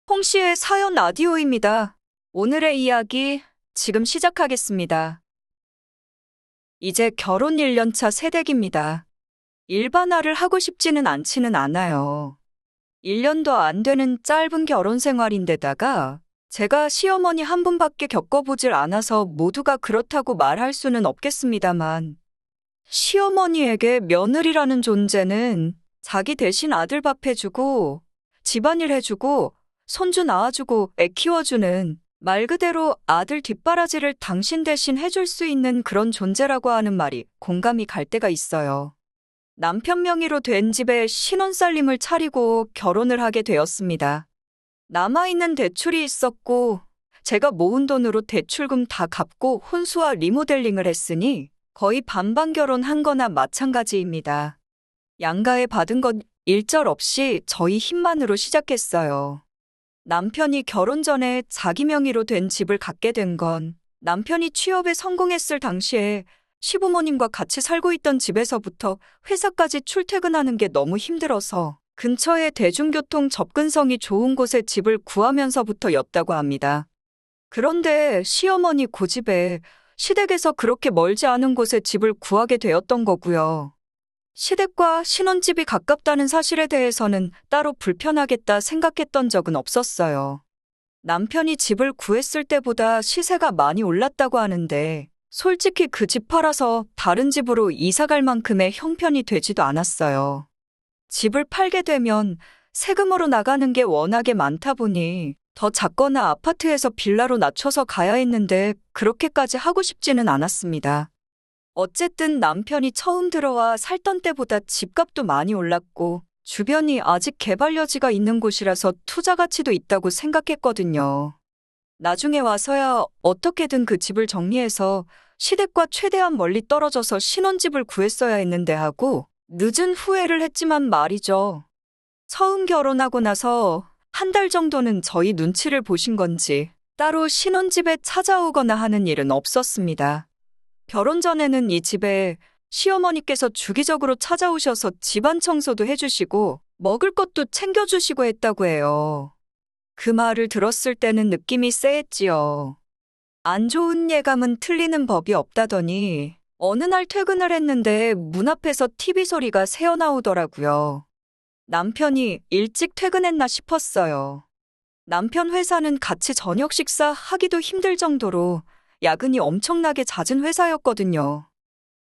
홍씨의 사연 라디오입니다. 오늘의 이야기 지금 시작하겠습니다. 이제 결혼 1년차 새댁입니다. 일반화를 하고 싶지는 않지는 않아요. 1년도 안 되는 짧은 결혼 생활인데다가 제가 시어머니 한 분밖에 겪어보질 않아서 모두가 그렇다고 말할 수는 없겠습니다만 시어머니에게 며느리라는 존재는 자기 대신 아들 밥 해주고 집안일 해주고 손주 낳아주고 애 키워주는 말 그대로 아들 뒷바라지를 당신 대신 해줄 수 있는 그런 존재라고 하는 말이 공감이 갈 때가 있어요. 남편 명의로 된 집에 신혼살림을 차리고 결혼을 하게 되었습니다. 남아있는 대출이 있었고 제가 모은 돈으로 대출금 다 갚고 혼수와 리모델링을 했으니 거의 반반 결혼한 거나 마찬가지입니다. 양가에 받은 건 일절 없이 저희 힘만으로 시작했어요. 남편이 결혼 전에 자기 명의로 된 집을 갖게 된 건 남편이 취업에 성공했을 당시에 시부모님과 같이 살고 있던 집에서부터 회사까지 출퇴근하는 게 너무 힘들어서 근처에 대중교통 접근성이 좋은 곳에 집을 구하면서부터였다고 합니다. 그런데 시어머니 고집에 시댁에서 그렇게 멀지 않은 곳에 집을 구하게 되었던 거고요. 시댁과 신혼집이 가깝다는 사실에 대해서는 따로 불편하겠다 생각했던 적은 없었어요. 남편이 집을 구했을 때보다 시세가 많이 올랐다고 하는데 솔직히 그 집 팔아서 다른 집으로 이사 갈 만큼의 형편이 되지도 않았어요. 집을 팔게 되면 세금으로 나가는 게 워낙에 많다 보니 더 작거나 아파트에서 빌라로 낮춰서 가야 했는데 그렇게까지 하고 싶지는 않았습니다. 어쨌든 남편이 처음 들어와 살던 때보다 집값도 많이 올랐고 주변이 아직 개발 여지가 있는 곳이라서 투자 가치도 있다고 생각했거든요. 나중에 와서야 어떻게든 그 집을 정리해서 시댁과 최대한 멀리 떨어져서 신혼집을 구했어야 했는데 하고 늦은 후회를 했지만 말이죠. 처음 결혼하고 나서 한 달 정도는 저희 눈치를 보신 건지 따로 신혼집에 찾아오거나 하는 일은 없었습니다. 결혼 전에는 이 집에 시어머니께서 주기적으로 찾아오셔서 집안 청소도 해주시고 먹을 것도 챙겨주시고 했다고 해요. 그 말을 들었을 때는 느낌이 쎄했지요. 안 좋은 예감은 틀리는 법이 없다더니 어느 날 퇴근을 했는데 문 앞에서 TV 소리가 새어나오더라고요. 남편이 일찍 퇴근했나 싶었어요. 남편 회사는 같이 저녁 식사 하기도 힘들 정도로 야근이 엄청나게 잦은 회사였거든요.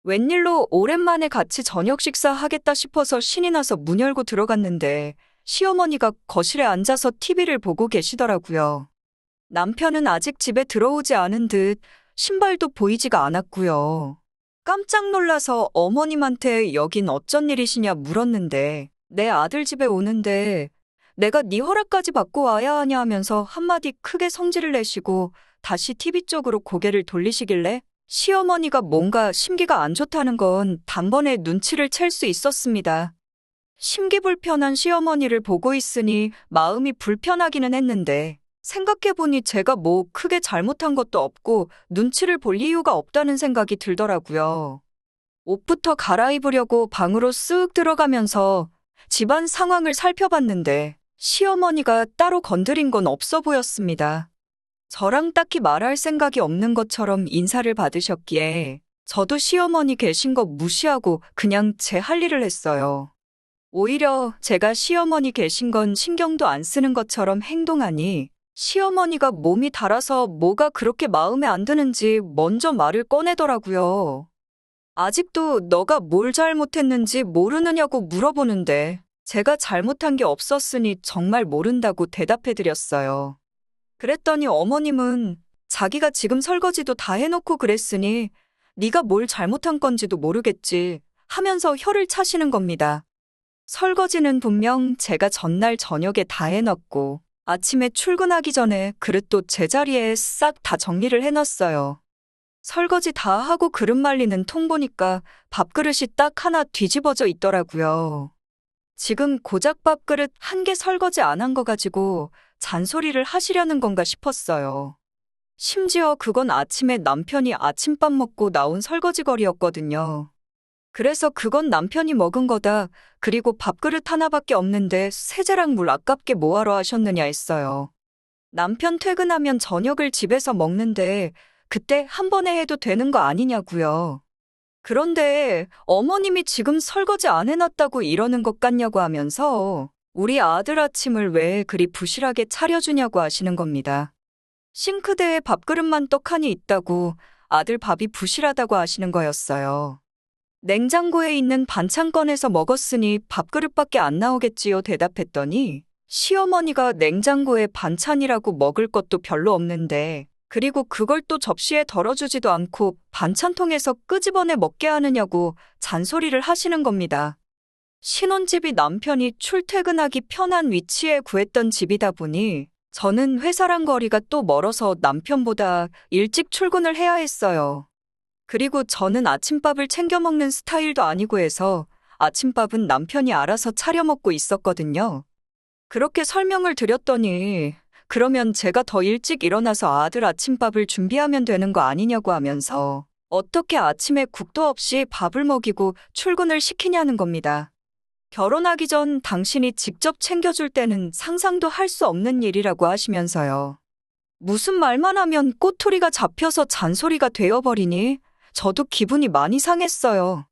웬일로 오랜만에 같이 저녁 식사 하겠다 싶어서 신이 나서 문 열고 들어갔는데 시어머니가 거실에 앉아서 TV를 보고 계시더라고요. 남편은 아직 집에 들어오지 않은 듯 신발도 보이지가 않았고요. 깜짝 놀라서 어머님한테 여긴 어쩐 일이시냐 물었는데 내 아들 집에 오는데 내가 네 허락까지 받고 와야 하냐 하면서 한마디 크게 성질을 내시고 다시 TV 쪽으로 고개를 돌리시길래 시어머니가 뭔가 심기가 안 좋다는 건 단번에 눈치를 챌 수 있었습니다. 심기불편한 시어머니를 보고 있으니 마음이 불편하기는 했는데 생각해보니 제가 뭐 크게 잘못한 것도 없고 눈치를 볼 이유가 없다는 생각이 들더라고요. 옷부터 갈아입으려고 방으로 쓱 들어가면서 집안 상황을 살펴봤는데 시어머니가 따로 건드린 건 없어 보였습니다. 저랑 딱히 말할 생각이 없는 것처럼 인사를 받으셨기에 저도 시어머니 계신 거 무시하고 그냥 제 할 일을 했어요. 오히려 제가 시어머니 계신 건 신경도 안 쓰는 것처럼 행동하니 시어머니가 몸이 달아서 뭐가 그렇게 마음에 안 드는지 먼저 말을 꺼내더라고요. 아직도 너가 뭘 잘못했는지 모르느냐고 물어보는데 제가 잘못한 게 없었으니 정말 모른다고 대답해드렸어요. 그랬더니 어머님은 자기가 지금 설거지도 다 해놓고 그랬으니 네가 뭘 잘못한 건지도 모르겠지 하면서 혀를 차시는 겁니다. 설거지는 분명 제가 전날 저녁에 다 해놨고 아침에 출근하기 전에 그릇도 제자리에 싹 다 정리를 해놨어요. 설거지 다 하고 그릇 말리는 통 보니까 밥그릇이 딱 하나 뒤집어져 있더라고요. 지금 고작 밥그릇 한 개 설거지 안 한 거 가지고 잔소리를 하시려는 건가 싶었어요. 심지어 그건 아침에 남편이 아침밥 먹고 나온 설거지거리였거든요. 그래서 그건 남편이 먹은 거다. 그리고 밥그릇 하나밖에 없는데 세제랑 물 아깝게 뭐하러 하셨느냐 했어요. 남편 퇴근하면 저녁을 집에서 먹는데 그때 한 번에 해도 되는 거 아니냐고요. 그런데 어머님이 지금 설거지 안 해놨다고 이러는 것 같냐고 하면서 우리 아들 아침을 왜 그리 부실하게 차려주냐고 하시는 겁니다. 싱크대에 밥그릇만 떡하니 있다고 아들 밥이 부실하다고 하시는 거였어요. 냉장고에 있는 반찬 꺼내서 먹었으니 밥그릇밖에 안 나오겠지요 대답했더니 시어머니가 냉장고에 반찬이라고 먹을 것도 별로 없는데 그리고 그걸 또 접시에 덜어주지도 않고 반찬통에서 끄집어내 먹게 하느냐고 잔소리를 하시는 겁니다. 신혼집이 남편이 출퇴근하기 편한 위치에 구했던 집이다 보니 저는 회사랑 거리가 또 멀어서 남편보다 일찍 출근을 해야 했어요. 그리고 저는 아침밥을 챙겨 먹는 스타일도 아니고 해서 아침밥은 남편이 알아서 차려 먹고 있었거든요. 그렇게 설명을 드렸더니 그러면 제가 더 일찍 일어나서 아들 아침밥을 준비하면 되는 거 아니냐고 하면서 어떻게 아침에 국도 없이 밥을 먹이고 출근을 시키냐는 겁니다. 결혼하기 전 당신이 직접 챙겨줄 때는 상상도 할 수 없는 일이라고 하시면서요. 무슨 말만 하면 꼬투리가 잡혀서 잔소리가 되어버리니 저도 기분이 많이 상했어요.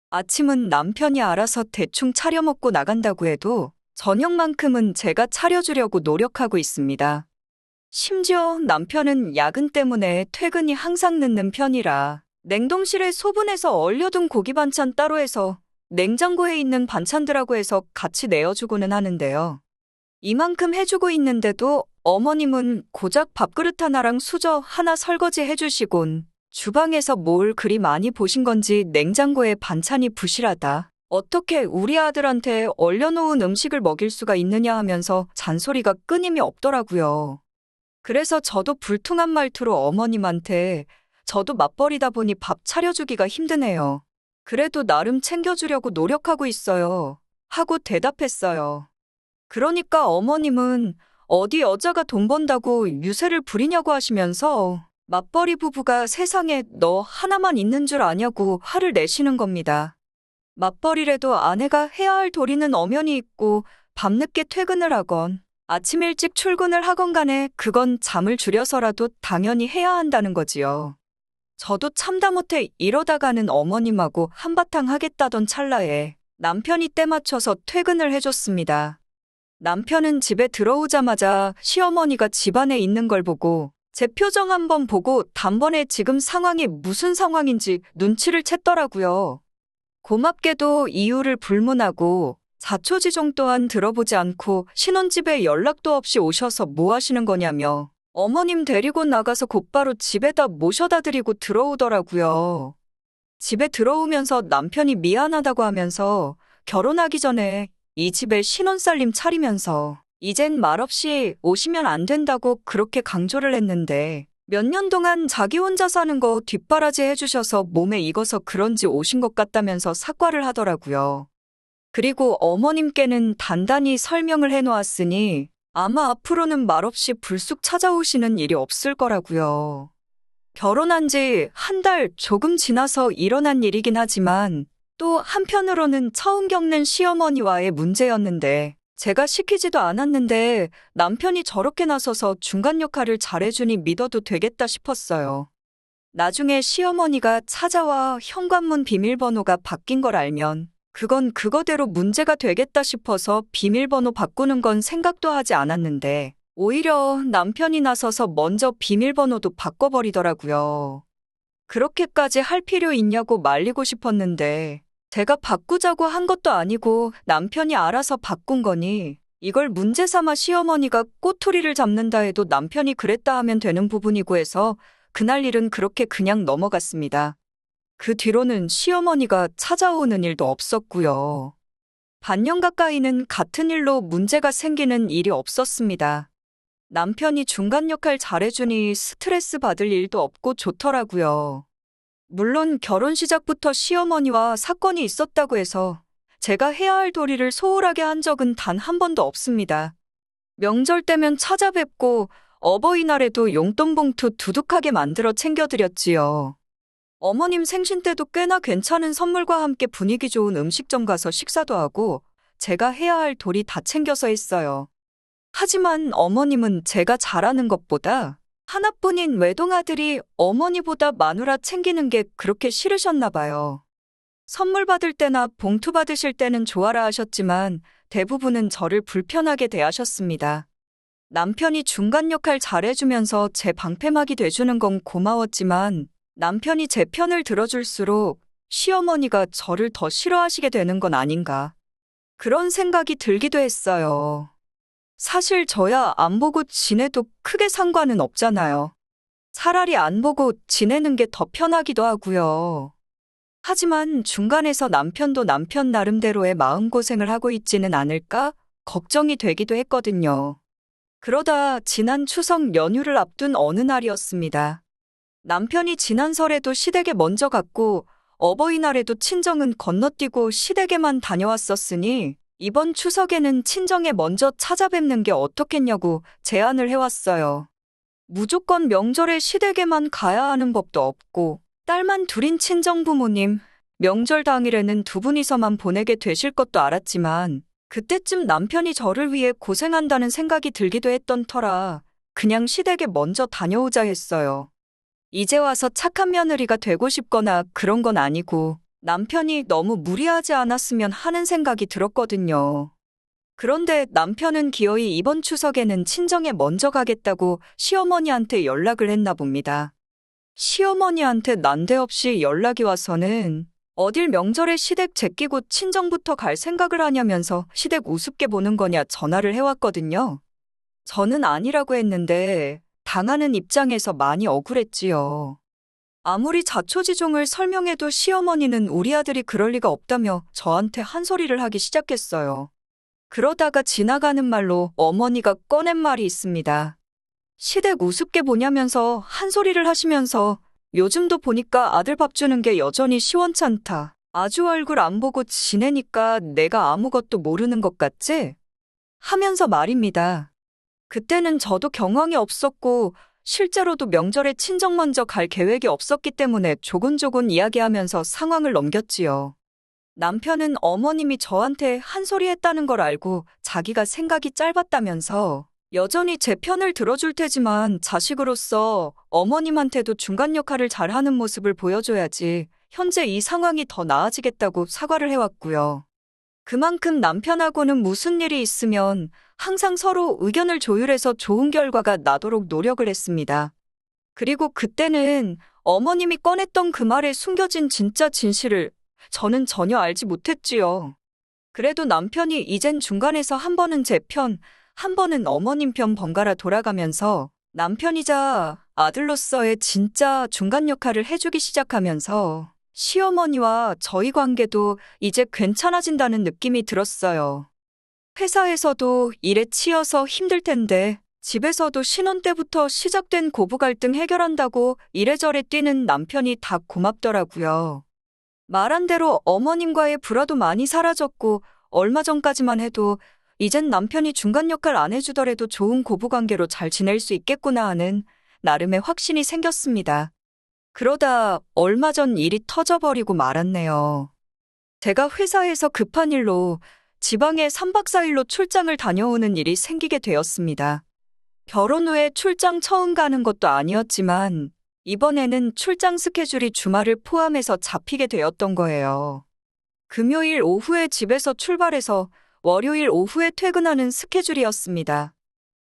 아침은 남편이 알아서 대충 차려 먹고 나간다고 해도 저녁만큼은 제가 차려주려고 노력하고 있습니다. 심지어 남편은 야근 때문에 퇴근이 항상 늦는 편이라 냉동실에 소분해서 얼려둔 고기 반찬 따로 해서 냉장고에 있는 반찬들하고 해서 같이 내어주고는 하는데요. 이만큼 해주고 있는데도 어머님은 고작 밥그릇 하나랑 수저 하나 설거지 해주시곤 주방에서 뭘 그리 많이 보신 건지 냉장고에 반찬이 부실하다. 어떻게 우리 아들한테 얼려놓은 음식을 먹일 수가 있느냐 하면서 잔소리가 끊임이 없더라고요. 그래서 저도 불퉁한 말투로 어머님한테 저도 맞벌이다 보니 밥 차려주기가 힘드네요. 그래도 나름 챙겨주려고 노력하고 있어요. 하고 대답했어요. 그러니까 어머님은 어디 여자가 돈 번다고 유세를 부리냐고 하시면서 맞벌이 부부가 세상에 너 하나만 있는 줄 아냐고 화를 내시는 겁니다. 맞벌이라도 아내가 해야 할 도리는 엄연히 있고 밤늦게 퇴근을 하건 아침 일찍 출근을 하건 간에 그건 잠을 줄여서라도 당연히 해야 한다는 거지요. 저도 참다 못해 이러다가는 어머님하고 한바탕 하겠다던 찰나에 남편이 때 맞춰서 퇴근을 해줬습니다. 남편은 집에 들어오자마자 시어머니가 집안에 있는 걸 보고 제 표정 한번 보고 단번에 지금 상황이 무슨 상황인지 눈치를 챘더라고요. 고맙게도 이유를 불문하고 자초지종 또한 들어보지 않고 신혼집에 연락도 없이 오셔서 뭐 하시는 거냐며 어머님 데리고 나가서 곧바로 집에다 모셔다 드리고 들어오더라고요. 집에 들어오면서 남편이 미안하다고 하면서 결혼하기 전에 이 집에 신혼살림 차리면서 이젠 말없이 오시면 안 된다고 그렇게 강조를 했는데 몇 년 동안 자기 혼자 사는 거 뒷바라지 해주셔서 몸에 익어서 그런지 오신 것 같다면서 사과를 하더라고요. 그리고 어머님께는 단단히 설명을 해놓았으니 아마 앞으로는 말없이 불쑥 찾아오시는 일이 없을 거라고요. 결혼한 지 한 달 조금 지나서 일어난 일이긴 하지만 또 한편으로는 처음 겪는 시어머니와의 문제였는데 제가 시키지도 않았는데 남편이 저렇게 나서서 중간 역할을 잘해주니 믿어도 되겠다 싶었어요. 나중에 시어머니가 찾아와 현관문 비밀번호가 바뀐 걸 알면 그건 그거대로 문제가 되겠다 싶어서 비밀번호 바꾸는 건 생각도 하지 않았는데 오히려 남편이 나서서 먼저 비밀번호도 바꿔버리더라고요. 그렇게까지 할 필요 있냐고 말리고 싶었는데 제가 바꾸자고 한 것도 아니고 남편이 알아서 바꾼 거니 이걸 문제 삼아 시어머니가 꼬투리를 잡는다 해도 남편이 그랬다 하면 되는 부분이고 해서 그날 일은 그렇게 그냥 넘어갔습니다. 그 뒤로는 시어머니가 찾아오는 일도 없었고요. 반년 가까이는 같은 일로 문제가 생기는 일이 없었습니다. 남편이 중간 역할 잘해주니 스트레스 받을 일도 없고 좋더라고요. 물론 결혼 시작부터 시어머니와 사건이 있었다고 해서 제가 해야 할 도리를 소홀하게 한 적은 단 한 번도 없습니다. 명절 때면 찾아뵙고 어버이날에도 용돈 봉투 두둑하게 만들어 챙겨드렸지요. 어머님 생신 때도 꽤나 괜찮은 선물과 함께 분위기 좋은 음식점 가서 식사도 하고 제가 해야 할 도리 다 챙겨서 했어요. 하지만 어머님은 제가 잘하는 것보다 하나뿐인 외동아들이 어머니보다 마누라 챙기는 게 그렇게 싫으셨나 봐요. 선물 받을 때나 봉투 받으실 때는 좋아라 하셨지만 대부분은 저를 불편하게 대하셨습니다. 남편이 중간 역할 잘해주면서 제 방패막이 돼주는 건 고마웠지만 남편이 제 편을 들어줄수록 시어머니가 저를 더 싫어하시게 되는 건 아닌가. 그런 생각이 들기도 했어요. 사실 저야 안 보고 지내도 크게 상관은 없잖아요. 차라리 안 보고 지내는 게 더 편하기도 하고요. 하지만 중간에서 남편도 남편 나름대로의 마음고생을 하고 있지는 않을까 걱정이 되기도 했거든요. 그러다 지난 추석 연휴를 앞둔 어느 날이었습니다. 남편이 지난 설에도 시댁에 먼저 갔고 어버이날에도 친정은 건너뛰고 시댁에만 다녀왔었으니 이번 추석에는 친정에 먼저 찾아뵙는 게 어떻겠냐고 제안을 해왔어요. 무조건 명절에 시댁에만 가야 하는 법도 없고 딸만 둘인 친정 부모님, 명절 당일에는 두 분이서만 보내게 되실 것도 알았지만 그때쯤 남편이 저를 위해 고생한다는 생각이 들기도 했던 터라 그냥 시댁에 먼저 다녀오자 했어요. 이제 와서 착한 며느리가 되고 싶거나 그런 건 아니고 남편이 너무 무리하지 않았으면 하는 생각이 들었거든요. 그런데 남편은 기어이 이번 추석에는 친정에 먼저 가겠다고 시어머니한테 연락을 했나 봅니다. 시어머니한테 난데없이 연락이 와서는 어딜 명절에 시댁 제끼고 친정부터 갈 생각을 하냐면서 시댁 우습게 보는 거냐 전화를 해왔거든요. 저는 아니라고 했는데 당하는 입장에서 많이 억울했지요. 아무리 자초지종을 설명해도 시어머니는 우리 아들이 그럴 리가 없다며 저한테 한 소리를 하기 시작했어요. 그러다가 지나가는 말로 어머니가 꺼낸 말이 있습니다. 시댁 우습게 보냐면서 한 소리를 하시면서 요즘도 보니까 아들 밥 주는 게 여전히 시원찮다. 아주 얼굴 안 보고 지내니까 내가 아무것도 모르는 것 같지? 하면서 말입니다. 그때는 저도 경황이 없었고 실제로도 명절에 친정 먼저 갈 계획이 없었기 때문에 조곤조곤 이야기하면서 상황을 넘겼지요. 남편은 어머님이 저한테 한 소리 했다는 걸 알고 자기가 생각이 짧았다면서 여전히 제 편을 들어줄 테지만 자식으로서 어머님한테도 중간 역할을 잘하는 모습을 보여줘야지 현재 이 상황이 더 나아지겠다고 사과를 해왔고요. 그만큼 남편하고는 무슨 일이 있으면 항상 서로 의견을 조율해서 좋은 결과가 나도록 노력을 했습니다. 그리고 그때는 어머님이 꺼냈던 그 말에 숨겨진 진짜 진실을 저는 전혀 알지 못했지요. 그래도 남편이 이젠 중간에서 한 번은 제 편, 한 번은 어머님 편 번갈아 돌아가면서 남편이자 아들로서의 진짜 중간 역할을 해주기 시작하면서 시어머니와 저희 관계도 이제 괜찮아진다는 느낌이 들었어요. 회사에서도 일에 치여서 힘들 텐데 집에서도 신혼 때부터 시작된 고부 갈등 해결한다고 이래저래 뛰는 남편이 다 고맙더라고요. 말한 대로 어머님과의 불화도 많이 사라졌고 얼마 전까지만 해도 이젠 남편이 중간 역할 안 해주더라도 좋은 고부관계로 잘 지낼 수 있겠구나 하는 나름의 확신이 생겼습니다. 그러다 얼마 전 일이 터져버리고 말았네요. 제가 회사에서 급한 일로 지방에 3박 4일로 출장을 다녀오는 일이 생기게 되었습니다. 결혼 후에 출장 처음 가는 것도 아니었지만 이번에는 출장 스케줄이 주말을 포함해서 잡히게 되었던 거예요. 금요일 오후에 집에서 출발해서 월요일 오후에 퇴근하는 스케줄이었습니다.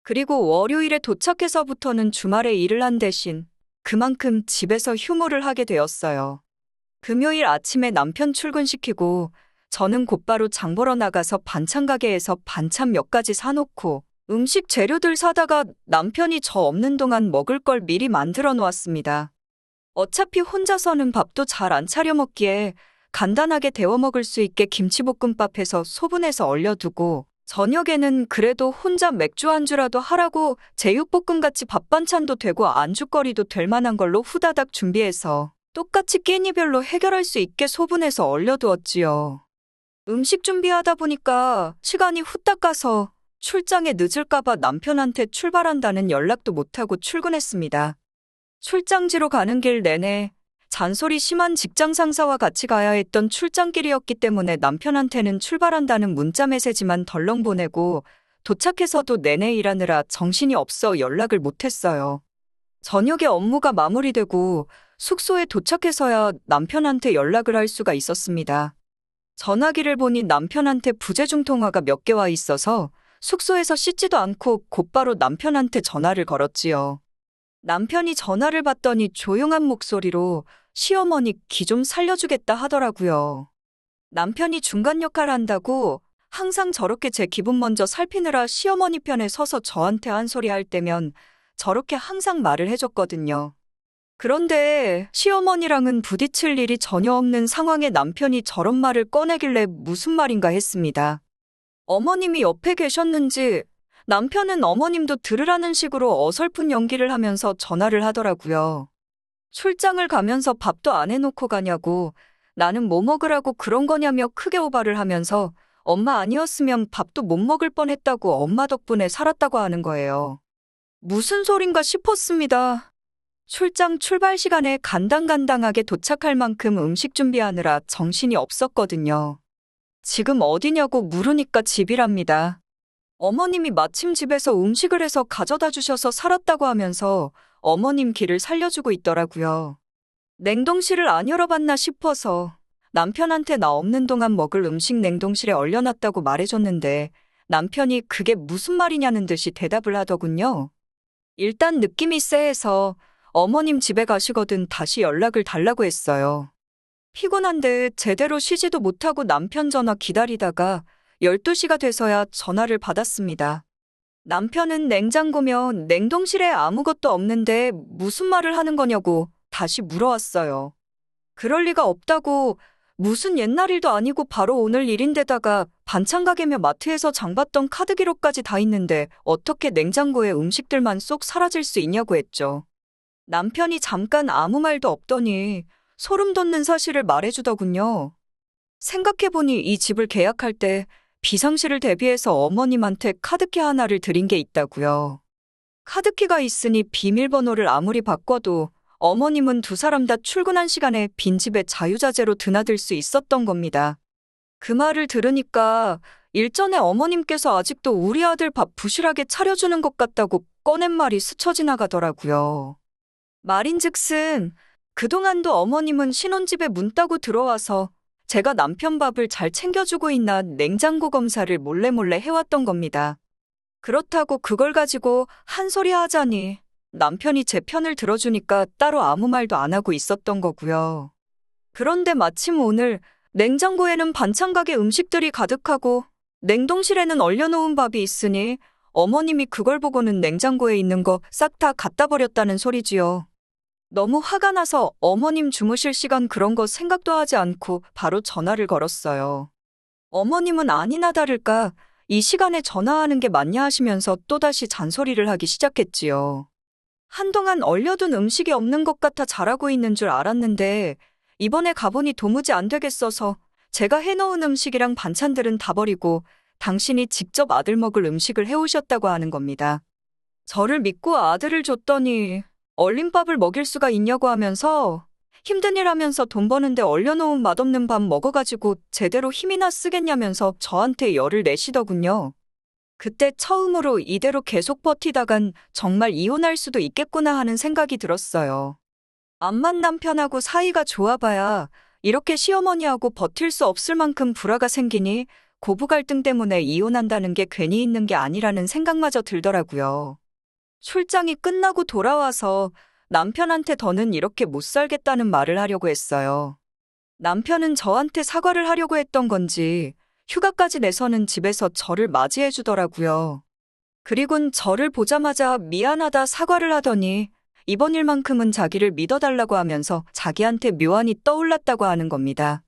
그리고 월요일에 도착해서부터는 주말에 일을 한 대신 그만큼 집에서 휴무를 하게 되었어요. 금요일 아침에 남편 출근시키고 저는 곧바로 장 보러 나가서 반찬 가게에서 반찬 몇 가지 사놓고 음식 재료들 사다가 남편이 저 없는 동안 먹을 걸 미리 만들어 놓았습니다. 어차피 혼자서는 밥도 잘 안 차려 먹기에 간단하게 데워 먹을 수 있게 김치볶음밥 해서 소분해서 얼려두고 저녁에는 그래도 혼자 맥주 안주라도 하라고 제육볶음같이 밥 반찬도 되고 안주거리도 될 만한 걸로 후다닥 준비해서 똑같이 끼니별로 해결할 수 있게 소분해서 얼려두었지요. 음식 준비하다 보니까 시간이 후딱 가서 출장에 늦을까봐 남편한테 출발한다는 연락도 못하고 출근했습니다. 출장지로 가는 길 내내 잔소리 심한 직장 상사와 같이 가야 했던 출장길이었기 때문에 남편한테는 출발한다는 문자 메시지만 덜렁 보내고 도착해서도 내내 일하느라 정신이 없어 연락을 못했어요. 저녁에 업무가 마무리되고 숙소에 도착해서야 남편한테 연락을 할 수가 있었습니다. 전화기를 보니 남편한테 부재중 통화가 몇 개 와 있어서 숙소에서 씻지도 않고 곧바로 남편한테 전화를 걸었지요. 남편이 전화를 받더니 조용한 목소리로 시어머니 기 좀 살려주겠다 하더라고요. 남편이 중간 역할 한다고 항상 저렇게 제 기분 먼저 살피느라 시어머니 편에 서서 저한테 한 소리 할 때면 저렇게 항상 말을 해줬거든요. 그런데 시어머니랑은 부딪힐 일이 전혀 없는 상황에 남편이 저런 말을 꺼내길래 무슨 말인가 했습니다. 어머님이 옆에 계셨는지 남편은 어머님도 들으라는 식으로 어설픈 연기를 하면서 전화를 하더라고요. 출장을 가면서 밥도 안 해놓고 가냐고, 나는 뭐 먹으라고 그런 거냐며 크게 오바를 하면서 엄마 아니었으면 밥도 못 먹을 뻔했다고 엄마 덕분에 살았다고 하는 거예요. 무슨 소린가 싶었습니다. 출장 출발 시간에 간당간당하게 도착할 만큼 음식 준비하느라 정신이 없었거든요. 지금 어디냐고 물으니까 집이랍니다. 어머님이 마침 집에서 음식을 해서 가져다 주셔서 살았다고 하면서 어머님 길을 살려주고 있더라고요. 냉동실을 안 열어봤나 싶어서 남편한테 나 없는 동안 먹을 음식 냉동실에 얼려놨다고 말해줬는데 남편이 그게 무슨 말이냐는 듯이 대답을 하더군요. 일단 느낌이 쎄해서 어머님 집에 가시거든 다시 연락을 달라고 했어요. 피곤한데 제대로 쉬지도 못하고 남편 전화 기다리다가 12시가 돼서야 전화를 받았습니다. 남편은 냉장고면 냉동실에 아무것도 없는데 무슨 말을 하는 거냐고 다시 물어왔어요. 그럴 리가 없다고, 무슨 옛날 일도 아니고 바로 오늘 일인데다가 반찬 가게며 마트에서 장 봤던 카드 기록까지 다 있는데 어떻게 냉장고에 음식들만 쏙 사라질 수 있냐고 했죠. 남편이 잠깐 아무 말도 없더니 소름 돋는 사실을 말해주더군요. 생각해보니 이 집을 계약할 때 비상시를 대비해서 어머님한테 카드키 하나를 드린 게 있다고요. 카드키가 있으니 비밀번호를 아무리 바꿔도 어머님은 두 사람 다 출근한 시간에 빈집에 자유자재로 드나들 수 있었던 겁니다. 그 말을 들으니까 일전에 어머님께서 아직도 우리 아들 밥 부실하게 차려주는 것 같다고 꺼낸 말이 스쳐 지나가더라고요. 말인즉슨 그동안도 어머님은 신혼집에 문 따고 들어와서 제가 남편 밥을 잘 챙겨주고 있나 냉장고 검사를 몰래 해왔던 겁니다. 그렇다고 그걸 가지고 한 소리 하자니 남편이 제 편을 들어주니까 따로 아무 말도 안 하고 있었던 거고요. 그런데 마침 오늘 냉장고에는 반찬 가게 음식들이 가득하고 냉동실에는 얼려놓은 밥이 있으니 어머님이 그걸 보고는 냉장고에 있는 거 싹 다 갖다 버렸다는 소리지요. 너무 화가 나서 어머님 주무실 시간 그런 거 생각도 하지 않고 바로 전화를 걸었어요. 어머님은 아니나 다를까 이 시간에 전화하는 게 맞냐 하시면서 또다시 잔소리를 하기 시작했지요. 한동안 얼려둔 음식이 없는 것 같아 잘하고 있는 줄 알았는데 이번에 가보니 도무지 안 되겠어서 제가 해놓은 음식이랑 반찬들은 다 버리고 당신이 직접 아들 먹을 음식을 해오셨다고 하는 겁니다. 저를 믿고 아들을 줬더니 얼린 밥을 먹일 수가 있냐고 하면서 힘든 일 하면서 돈 버는데 얼려놓은 맛없는 밥 먹어가지고 제대로 힘이나 쓰겠냐면서 저한테 열을 내시더군요. 그때 처음으로 이대로 계속 버티다간 정말 이혼할 수도 있겠구나 하는 생각이 들었어요. 암만 남편하고 사이가 좋아봐야 이렇게 시어머니하고 버틸 수 없을 만큼 불화가 생기니 고부 갈등 때문에 이혼한다는 게 괜히 있는 게 아니라는 생각마저 들더라고요. 출장이 끝나고 돌아와서 남편한테 더는 이렇게 못 살겠다는 말을 하려고 했어요. 남편은 저한테 사과를 하려고 했던 건지 휴가까지 내서는 집에서 저를 맞이해 주더라고요. 그리곤 저를 보자마자 미안하다 사과를 하더니 이번 일만큼은 자기를 믿어달라고 하면서 자기한테 묘안이 떠올랐다고 하는 겁니다.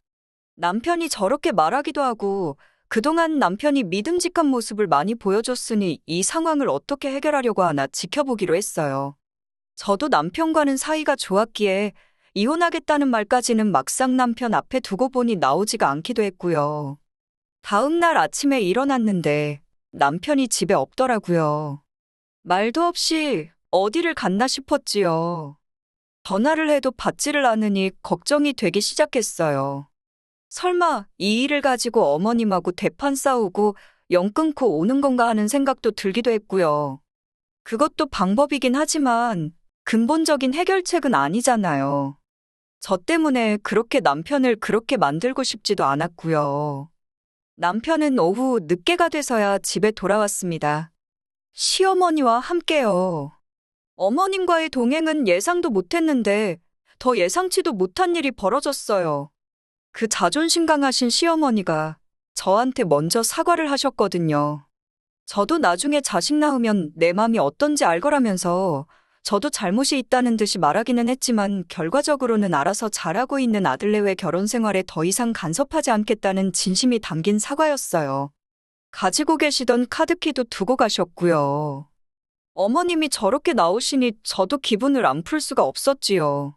남편이 저렇게 말하기도 하고 그동안 남편이 믿음직한 모습을 많이 보여줬으니 이 상황을 어떻게 해결하려고 하나 지켜보기로 했어요. 저도 남편과는 사이가 좋았기에 이혼하겠다는 말까지는 막상 남편 앞에 두고 보니 나오지가 않기도 했고요. 다음 날 아침에 일어났는데 남편이 집에 없더라고요. 말도 없이 어디를 갔나 싶었지요. 전화를 해도 받지를 않으니 걱정이 되기 시작했어요. 설마 이 일을 가지고 어머님하고 대판 싸우고 영 끊고 오는 건가 하는 생각도 들기도 했고요. 그것도 방법이긴 하지만 근본적인 해결책은 아니잖아요. 저 때문에 그렇게 남편을 그렇게 만들고 싶지도 않았고요. 남편은 오후 늦게가 돼서야 집에 돌아왔습니다. 시어머니와 함께요. 어머님과의 동행은 예상도 못했는데 더 예상치도 못한 일이 벌어졌어요. 그 자존심 강하신 시어머니가 저한테 먼저 사과를 하셨거든요. 저도 나중에 자식 낳으면 내 맘이 어떤지 알 거라면서 저도 잘못이 있다는 듯이 말하기는 했지만 결과적으로는 알아서 잘하고 있는 아들내외 결혼 생활에 더 이상 간섭하지 않겠다는 진심이 담긴 사과였어요. 가지고 계시던 카드키도 두고 가셨고요. 어머님이 저렇게 나오시니 저도 기분을 안 풀 수가 없었지요.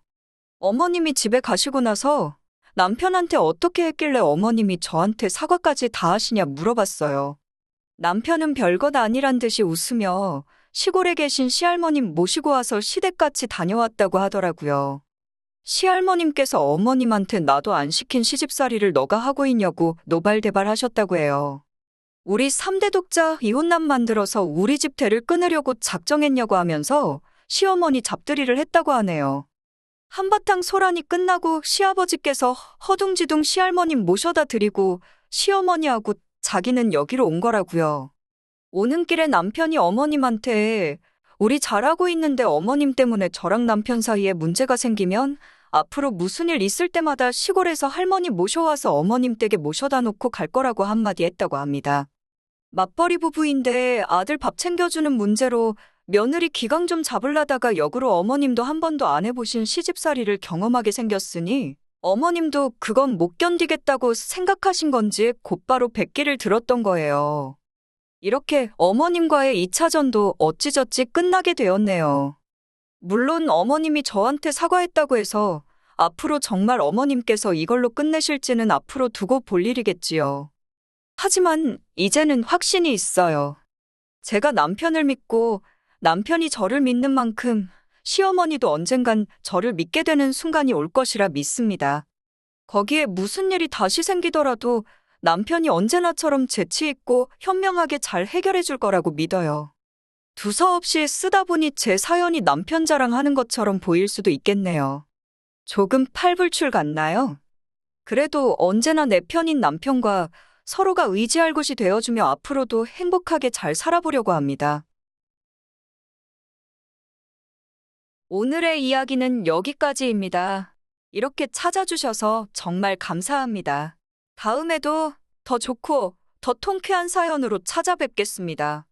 어머님이 집에 가시고 나서 남편한테 어떻게 했길래 어머님이 저한테 사과까지 다 하시냐 물어봤어요. 남편은 별것 아니란 듯이 웃으며 시골에 계신 시할머님 모시고 와서 시댁같이 다녀왔다고 하더라고요. 시할머님께서 어머님한테 나도 안 시킨 시집살이를 너가 하고 있냐고 노발대발 하셨다고 해요. 우리 3대 독자 이혼남 만들어서 우리 집 대를 끊으려고 작정했냐고 하면서 시어머니 잡들이를 했다고 하네요. 한바탕 소란이 끝나고 시아버지께서 허둥지둥 시할머님 모셔다 드리고 시어머니하고 자기는 여기로 온 거라고요. 오는 길에 남편이 어머님한테 우리 잘하고 있는데 어머님 때문에 저랑 남편 사이에 문제가 생기면 앞으로 무슨 일 있을 때마다 시골에서 할머니 모셔와서 어머님 댁에 모셔다 놓고 갈 거라고 한마디 했다고 합니다. 맞벌이 부부인데 아들 밥 챙겨주는 문제로 며느리 기강 좀 잡으려다가 역으로 어머님도 한 번도 안 해보신 시집살이를 경험하게 생겼으니 어머님도 그건 못 견디겠다고 생각하신 건지 곧바로 백기를 들었던 거예요. 이렇게 어머님과의 2차전도 어찌저찌 끝나게 되었네요. 물론 어머님이 저한테 사과했다고 해서 앞으로 정말 어머님께서 이걸로 끝내실지는 앞으로 두고 볼 일이겠지요. 하지만 이제는 확신이 있어요. 제가 남편을 믿고 남편이 저를 믿는 만큼 시어머니도 언젠간 저를 믿게 되는 순간이 올 것이라 믿습니다. 거기에 무슨 일이 다시 생기더라도 남편이 언제나처럼 재치있고 현명하게 잘 해결해 줄 거라고 믿어요. 두서없이 쓰다 보니 제 사연이 남편 자랑하는 것처럼 보일 수도 있겠네요. 조금 팔불출 같나요? 그래도 언제나 내 편인 남편과 서로가 의지할 곳이 되어주며 앞으로도 행복하게 잘 살아보려고 합니다. 오늘의 이야기는 여기까지입니다. 이렇게 찾아주셔서 정말 감사합니다. 다음에도 더 좋고 더 통쾌한 사연으로 찾아뵙겠습니다.